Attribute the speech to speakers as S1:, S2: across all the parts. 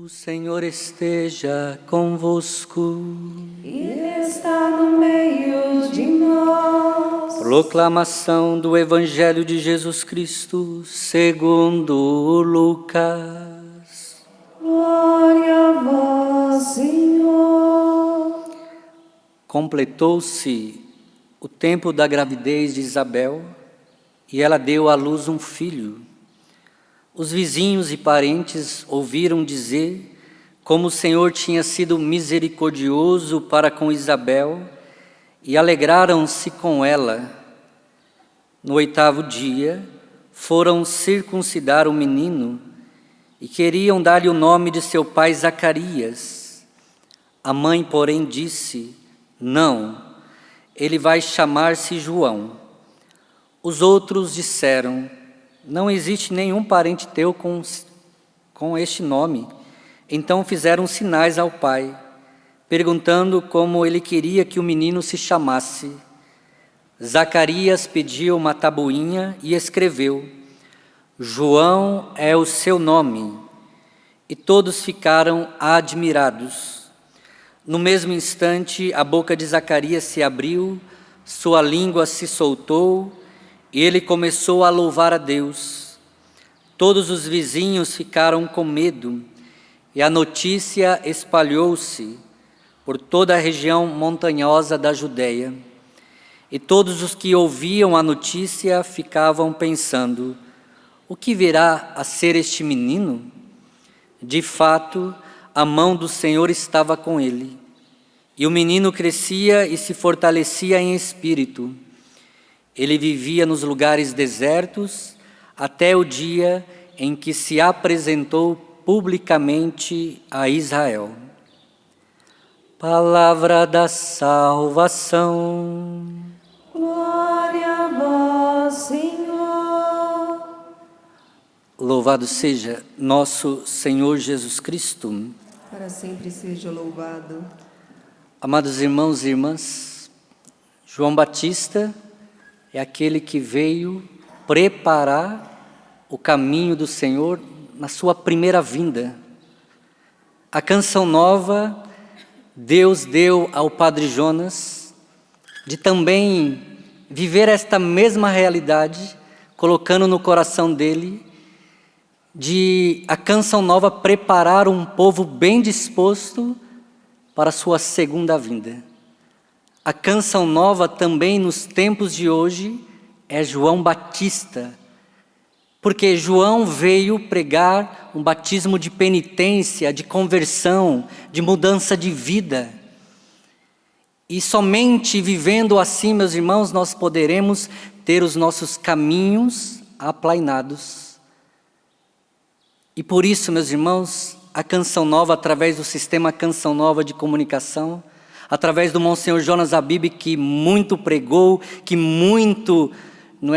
S1: O Senhor esteja convosco.
S2: Ele está no meio de nós.
S1: Proclamação do Evangelho de Jesus Cristo segundo Lucas.
S2: Glória a vós, Senhor.
S1: Completou-se o tempo da gravidez de Isabel e ela deu à luz um filho. Os vizinhos e parentes ouviram dizer como o Senhor tinha sido misericordioso para com Isabel e alegraram-se com ela. No 8º dia, foram circuncidar o menino e queriam dar-lhe o nome de seu pai Zacarias. A mãe, porém, disse: não, ele vai chamar-se João. Os outros disseram: não existe nenhum parente teu com este nome. Então fizeram sinais ao pai, perguntando como ele queria que o menino se chamasse. Zacarias pediu uma tabuinha e escreveu: João é o seu nome. E todos ficaram admirados. No mesmo instante, a boca de Zacarias se abriu, sua língua se soltou, e ele começou a louvar a Deus. Todos os vizinhos ficaram com medo, e a notícia espalhou-se por toda a região montanhosa da Judéia. E todos os que ouviam a notícia ficavam pensando: o que virá a ser este menino? De fato, a mão do Senhor estava com ele, e o menino crescia e se fortalecia em espírito. Ele vivia nos lugares desertos até o dia em que se apresentou publicamente a Israel. Palavra da salvação.
S2: Glória a vós, Senhor.
S1: Louvado seja nosso Senhor Jesus Cristo.
S2: Para sempre seja louvado.
S1: Amados irmãos e irmãs, João Batista é aquele que veio preparar o caminho do Senhor na sua primeira vinda. A canção nova Deus deu ao Padre Jonas de também viver esta mesma realidade, colocando no coração dele, de a canção nova preparar um povo bem disposto para a sua segunda vinda. A canção nova também nos tempos de hoje é João Batista, porque João veio pregar um batismo de penitência, de conversão, de mudança de vida. E somente vivendo assim, meus irmãos, nós poderemos ter os nossos caminhos aplainados. E por isso, meus irmãos, a Canção Nova, através do sistema Canção Nova de comunicação, através do Monsenhor Jonas Abib, que muito pregou, que muito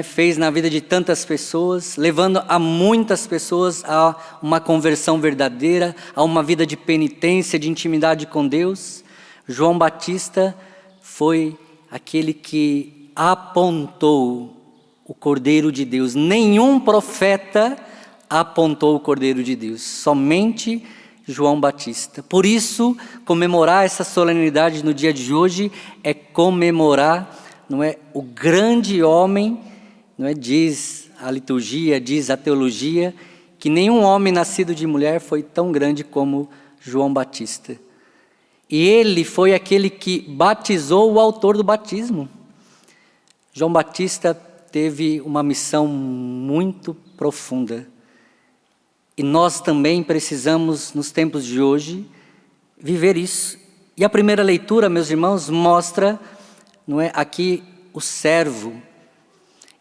S1: fez na vida de tantas pessoas, levando a muitas pessoas a uma conversão verdadeira, a uma vida de penitência, de intimidade com Deus. João Batista foi aquele que apontou o Cordeiro de Deus. Nenhum profeta apontou o Cordeiro de Deus, somente João Batista. Por isso, comemorar essa solenidade no dia de hoje é comemorar, o grande homem, diz a liturgia, diz a teologia, que nenhum homem nascido de mulher foi tão grande como João Batista. E ele foi aquele que batizou o autor do batismo. João Batista teve uma missão muito profunda. E nós também precisamos, nos tempos de hoje, viver isso. E a primeira leitura, meus irmãos, mostra, aqui o servo.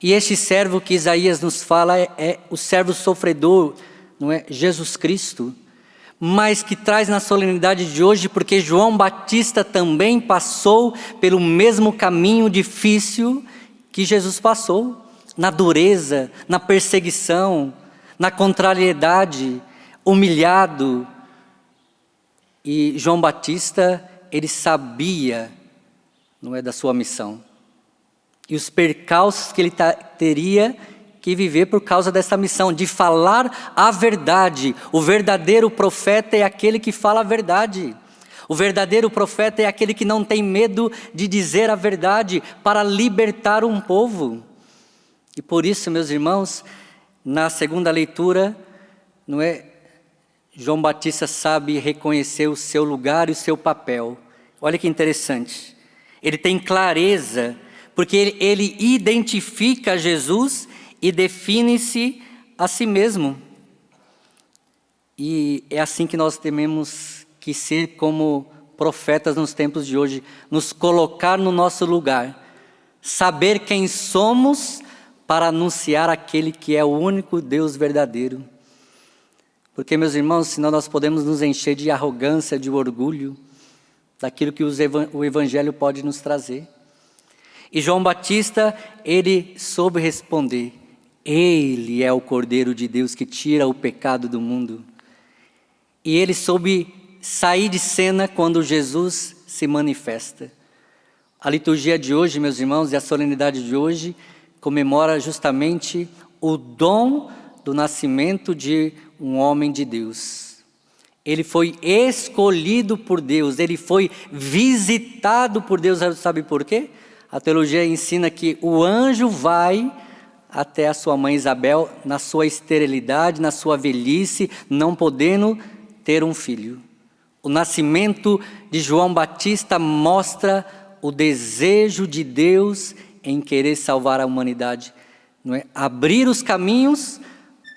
S1: E este servo que Isaías nos fala é o servo sofredor, Jesus Cristo. Mas que traz na solenidade de hoje, porque João Batista também passou pelo mesmo caminho difícil que Jesus passou, na dureza, na perseguição, na contrariedade, humilhado. E João Batista, ele sabia, da sua missão. E os percalços que ele teria que viver por causa dessa missão, de falar a verdade. O verdadeiro profeta é aquele que fala a verdade. O verdadeiro profeta é aquele que não tem medo de dizer a verdade para libertar um povo. E por isso, meus irmãos, na segunda leitura, não é? João Batista sabe reconhecer o seu lugar e o seu papel. Olha que interessante. Ele tem clareza, porque ele identifica Jesus e define-se a si mesmo. E é assim que nós temos que ser como profetas nos tempos de hoje, nos colocar no nosso lugar, saber quem somos para anunciar aquele que é o único Deus verdadeiro. Porque, meus irmãos, senão nós podemos nos encher de arrogância, de orgulho, daquilo que o Evangelho pode nos trazer. E João Batista, ele soube responder: Ele é o Cordeiro de Deus que tira o pecado do mundo. E ele soube sair de cena quando Jesus se manifesta. A liturgia de hoje, meus irmãos, e a solenidade de hoje, comemora justamente o dom do nascimento de um homem de Deus. Ele foi escolhido por Deus, ele foi visitado por Deus, sabe por quê? A teologia ensina que o anjo vai até a sua mãe Isabel, na sua esterilidade, na sua velhice, não podendo ter um filho. O nascimento de João Batista mostra o desejo de Deus em querer salvar a humanidade, não é? Abrir os caminhos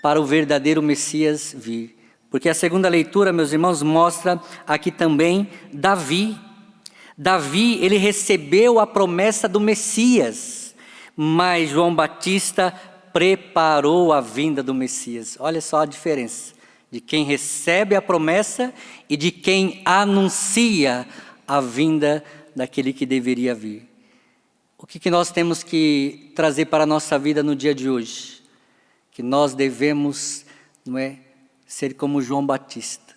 S1: para o verdadeiro Messias vir. Porque a segunda leitura, meus irmãos, mostra aqui também Davi. Davi, ele recebeu a promessa do Messias, mas João Batista preparou a vinda do Messias. Olha só a diferença de quem recebe a promessa e de quem anuncia a vinda daquele que deveria vir. O que nós temos que trazer para a nossa vida no dia de hoje? Que nós devemos, não é, ser como João Batista,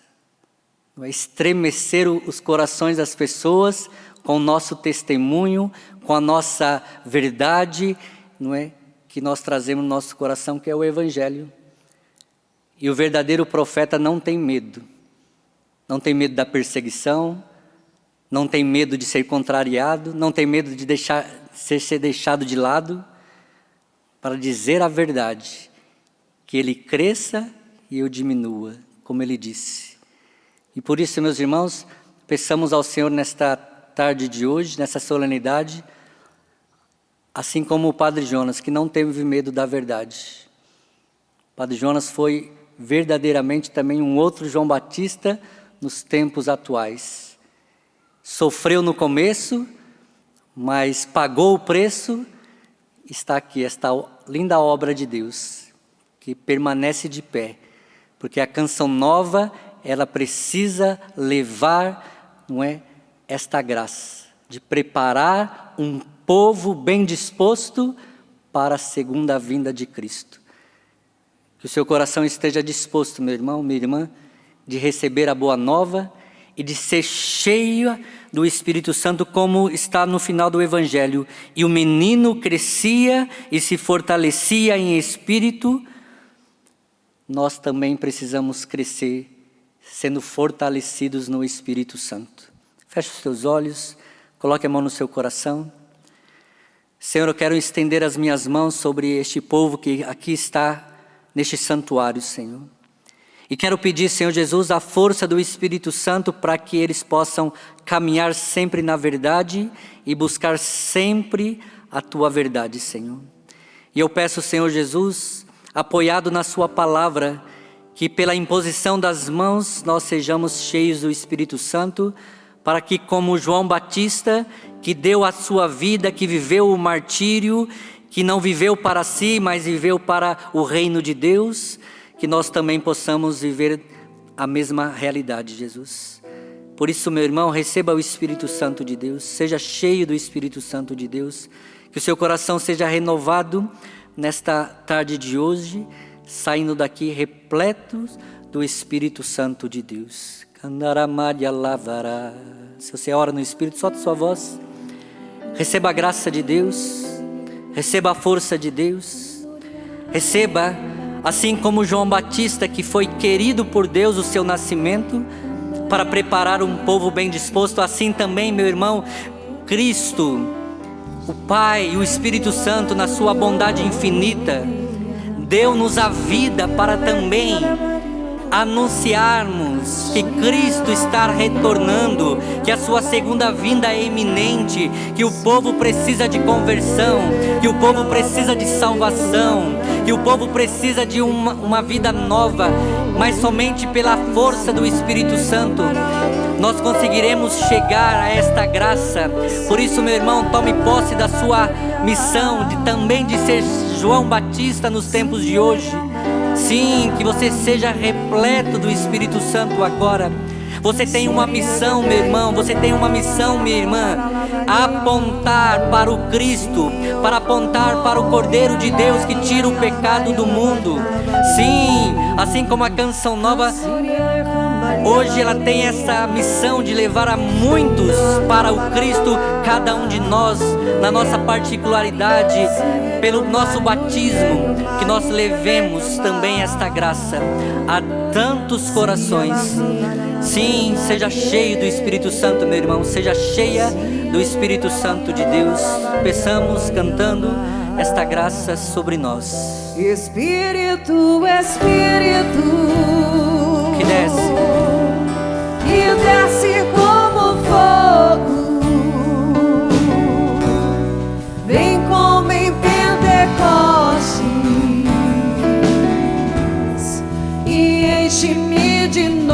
S1: não é, estremecer os corações das pessoas com o nosso testemunho, com a nossa verdade, não é, que nós trazemos no nosso coração, que é o Evangelho. E o verdadeiro profeta não tem medo da perseguição, não tem medo de ser contrariado, não tem medo de ser deixado de lado, para dizer a verdade, que ele cresça e eu diminua, como ele disse. E por isso, meus irmãos, peçamos ao Senhor nesta tarde de hoje, nessa solenidade, assim como o Padre Jonas, que não teve medo da verdade. O Padre Jonas foi verdadeiramente também um outro João Batista nos tempos atuais. Sofreu no começo, mas pagou o preço. Está aqui esta linda obra de Deus, que permanece de pé, porque a canção nova, ela precisa levar, não é, esta graça, de preparar um povo bem disposto para a segunda vinda de Cristo. Que o seu coração esteja disposto, meu irmão, minha irmã, de receber a boa nova e de ser cheio do Espírito Santo, como está no final do Evangelho. E o menino crescia e se fortalecia em espírito. Nós também precisamos crescer, sendo fortalecidos no Espírito Santo. Feche os seus olhos, coloque a mão no seu coração. Senhor, eu quero estender as minhas mãos sobre este povo que aqui está, neste santuário, Senhor. E quero pedir, Senhor Jesus, a força do Espírito Santo para que eles possam caminhar sempre na verdade e buscar sempre a Tua verdade, Senhor. E eu peço, Senhor Jesus, apoiado na Sua palavra, que pela imposição das mãos nós sejamos cheios do Espírito Santo, para que, como João Batista, que deu a sua vida, que viveu o martírio, que não viveu para si, mas viveu para o reino de Deus, que nós também possamos viver a mesma realidade, Jesus. Por isso, meu irmão, receba o Espírito Santo de Deus, seja cheio do Espírito Santo de Deus, que o seu coração seja renovado nesta tarde de hoje, saindo daqui repletos do Espírito Santo de Deus. Se você ora no Espírito, solta sua voz. Receba a graça de Deus, receba a força de Deus. Receba, assim como João Batista, que foi querido por Deus o seu nascimento, para preparar um povo bem disposto, assim também, meu irmão, Cristo, o Pai e o Espírito Santo, na sua bondade infinita, deu-nos a vida para também anunciarmos que Cristo está retornando, que a sua segunda vinda é iminente, que o povo precisa de conversão, que o povo precisa de salvação, que o povo precisa de uma vida nova, mas somente pela força do Espírito Santo nós conseguiremos chegar a esta graça. Por isso, meu irmão, tome posse da sua missão também de ser João Batista nos tempos de hoje. Sim, que você seja repleto do Espírito Santo agora. Você tem uma missão, meu irmão, você tem uma missão, minha irmã, apontar para o Cristo, para apontar para o Cordeiro de Deus que tira o pecado do mundo. Sim, assim como a Canção Nova, hoje ela tem essa missão de levar a muitos para o Cristo, cada um de nós, na nossa particularidade, pelo nosso batismo, que nós levemos também esta graça a tantos corações. Sim, seja cheio do Espírito Santo, meu irmão, seja cheia do Espírito Santo de Deus. Peçamos cantando esta graça sobre nós.
S2: Espírito, Espírito,
S1: que desce
S2: como fogo, vem como em Pentecostes e enche-me de novo.